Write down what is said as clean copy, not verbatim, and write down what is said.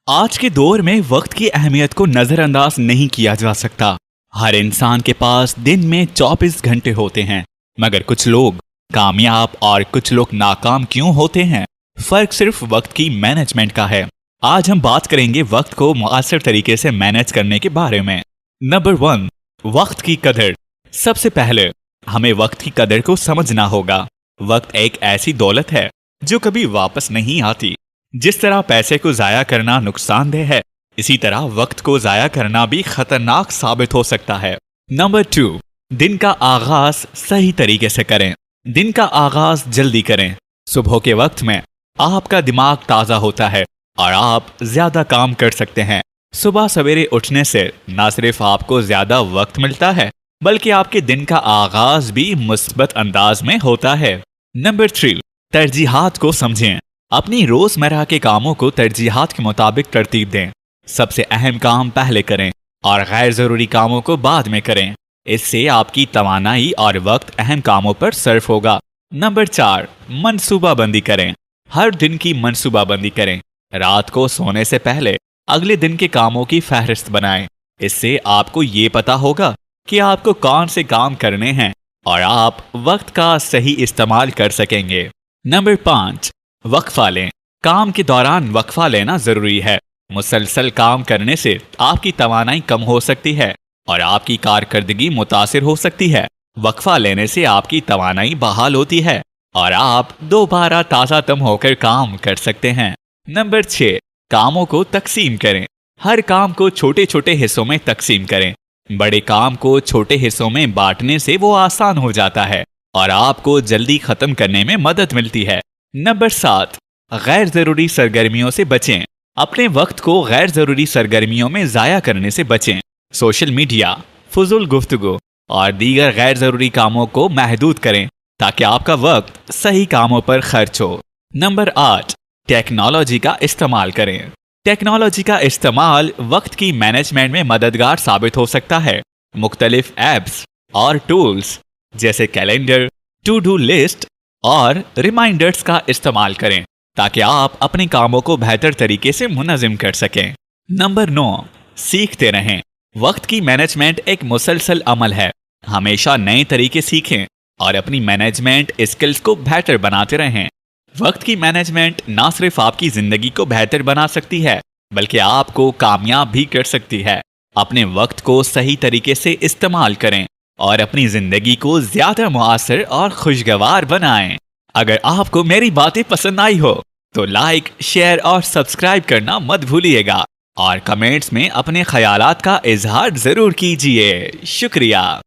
آج کے دور میں وقت کی اہمیت کو نظر انداز نہیں کیا جا سکتا۔ ہر انسان کے پاس دن میں 24 گھنٹے ہوتے ہیں، مگر کچھ لوگ کامیاب اور کچھ لوگ ناکام کیوں ہوتے ہیں؟ فرق صرف وقت کی مینجمنٹ کا ہے۔ آج ہم بات کریں گے وقت کو مؤثر طریقے سے مینج کرنے کے بارے میں۔ نمبر 1، وقت کی قدر۔ سب سے پہلے ہمیں وقت کی قدر کو سمجھنا ہوگا۔ وقت ایک ایسی دولت ہے جو کبھی واپس نہیں آتی۔ جس طرح پیسے کو ضائع کرنا نقصان دہ ہے، اسی طرح وقت کو ضائع کرنا بھی خطرناک ثابت ہو سکتا ہے۔ نمبر 2، دن کا آغاز صحیح طریقے سے کریں۔ دن کا آغاز جلدی کریں۔ صبح کے وقت میں آپ کا دماغ تازہ ہوتا ہے اور آپ زیادہ کام کر سکتے ہیں۔ صبح سویرے اٹھنے سے نہ صرف آپ کو زیادہ وقت ملتا ہے، بلکہ آپ کے دن کا آغاز بھی مثبت انداز میں ہوتا ہے۔ نمبر 3، ترجیحات کو سمجھیں۔ اپنی روزمرہ کے کاموں کو ترجیحات کے مطابق ترتیب دیں۔ سب سے اہم کام پہلے کریں اور غیر ضروری کاموں کو بعد میں کریں۔ اس سے آپ کی توانائی اور وقت اہم کاموں پر صرف ہوگا۔ نمبر 4، منصوبہ بندی کریں۔ ہر دن کی منصوبہ بندی کریں۔ رات کو سونے سے پہلے اگلے دن کے کاموں کی فہرست بنائیں۔ اس سے آپ کو یہ پتا ہوگا کہ آپ کو کون سے کام کرنے ہیں اور آپ وقت کا صحیح استعمال کر سکیں گے۔ نمبر 5، وقفہ لیں۔ کام کے دوران وقفہ لینا ضروری ہے۔ مسلسل کام کرنے سے آپ کی توانائی کم ہو سکتی ہے اور آپ کی کارکردگی متاثر ہو سکتی ہے۔ وقفہ لینے سے آپ کی توانائی بحال ہوتی ہے اور آپ دوبارہ تازہ دم ہو کر کام کر سکتے ہیں۔ نمبر 6، کاموں کو تقسیم کریں۔ ہر کام کو چھوٹے چھوٹے حصوں میں تقسیم کریں۔ بڑے کام کو چھوٹے حصوں میں بانٹنے سے وہ آسان ہو جاتا ہے اور آپ کو جلدی ختم کرنے میں مدد ملتی ہے۔ نمبر 7، غیر ضروری سرگرمیوں سے بچیں۔ اپنے وقت کو غیر ضروری سرگرمیوں میں ضائع کرنے سے بچیں۔ سوشل میڈیا، فضول گفتگو اور دیگر غیر ضروری کاموں کو محدود کریں تاکہ آپ کا وقت صحیح کاموں پر خرچ ہو۔ نمبر 8، ٹیکنالوجی کا استعمال کریں۔ ٹیکنالوجی کا استعمال وقت کی مینجمنٹ میں مددگار ثابت ہو سکتا ہے۔ مختلف ایپس اور ٹولز جیسے کیلنڈر، ٹو ڈو لسٹ اور ریمائنڈرز کا استعمال کریں تاکہ آپ اپنے کاموں کو بہتر طریقے سے منظم کر سکیں۔ نمبر 9، سیکھتے رہیں۔ وقت کی مینجمنٹ ایک مسلسل عمل ہے۔ ہمیشہ نئے طریقے سیکھیں اور اپنی مینجمنٹ اسکلز کو بہتر بناتے رہیں۔ وقت کی مینجمنٹ نہ صرف آپ کی زندگی کو بہتر بنا سکتی ہے بلکہ آپ کو کامیاب بھی کر سکتی ہے۔ اپنے وقت کو صحیح طریقے سے استعمال کریں اور اپنی زندگی کو زیادہ مؤثر اور خوشگوار بنائیں۔ اگر آپ کو میری باتیں پسند آئی ہو تو لائک، شیئر اور سبسکرائب کرنا مت بھولیے گا اور کمنٹس میں اپنے خیالات کا اظہار ضرور کیجیے۔ شکریہ۔